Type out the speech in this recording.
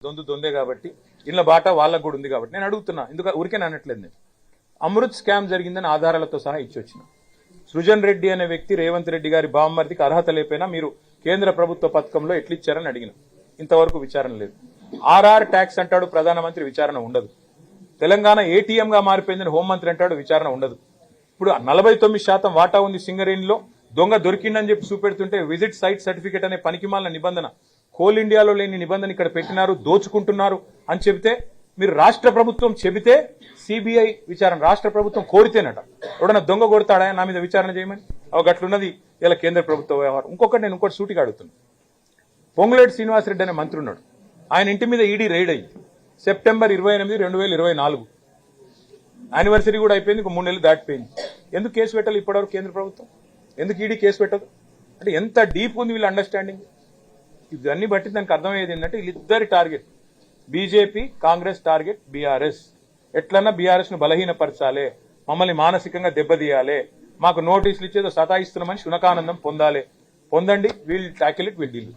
దొందే కాబట్టి ఇళ్ళ బాట వాళ్ళకు కూడా ఉంది కాబట్టి నేను అడుగుతున్నా, ఎందుకు ఊరికే అనట్లేదు. నేను అమృత్ స్కామ్ జరిగిందని ఆధారాలతో సహా ఇచ్చొచ్చిన. సృజన్ రెడ్డి అనే వ్యక్తి రేవంత్ రెడ్డి గారి బామ్మర్దికి అర్హత లేకపోయినా మీరు కేంద్ర ప్రభుత్వ పథకంలో ఎట్లిచ్చారని అడిగిన. ఇంతవరకు విచారణ లేదు. ఆర్ఆర్ ట్యాక్స్ అంటాడు ప్రధానమంత్రి, విచారణ ఉండదు. తెలంగాణ ఏటీఎంగా మారిపోయిందని హోంమంత్రి అంటాడు, విచారణ ఉండదు. ఇప్పుడు 49% వాటా ఉంది సింగరేణిలో, దొంగ దొరికిందని చెప్పి చూపెడుతుంటే విజిట్ సైట్ సర్టిఫికేట్ అనే పనికిమాలిన నిబంధన, కోల్ ఇండియాలో లేని నిబంధన ఇక్కడ పెట్టినారు, దోచుకుంటున్నారు అని చెబితే మీరు రాష్ట్ర ప్రభుత్వం చెబితే సిబిఐ విచారణ రాష్ట్ర ప్రభుత్వం కోరితేనట. ఎవడన్నా దొంగ కొడతాడా నా మీద విచారణ చేయమని? గట్లున్నది ఇలా కేంద్ర ప్రభుత్వ వ్యవహారం. ఇంకొకటి సూటిగా అడుగుతున్నాను. పొంగులేటి శ్రీనివాసరెడ్డి అనే మంత్రి ఉన్నాడు, ఆయన ఇంటి మీద ఈడీ రైడ్ అయ్యింది సెప్టెంబర్ 28, 2024. యానివర్సరీ కూడా అయిపోయింది, ఇంకో 3 నెలలు దాటిపోయింది. ఎందుకు కేసు పెట్టాలి ఇప్పటివరకు కేంద్ర ప్రభుత్వం? ఎందుకు ఈడీ కేసు పెట్టదు? అంటే ఎంత డీప్ ఉంది వీళ్ళ అండర్స్టాండింగ్. ఇవన్నీ బట్టి దానికి అర్థమయ్యేది ఏంటంటే వీళ్ళిద్దరి target BJP, Congress target BRS. ఎట్లన్నా బీఆర్ఎస్ ను బలహీనపరచాలి, మమ్మల్ని మానసికంగా దెబ్బతీయాలి, మాకు నోటీసులు ఇచ్చేదో సతాయిస్తున్నామని శునకానందం పొందాలి. పొందండి, we'll tackle it, we'll deal.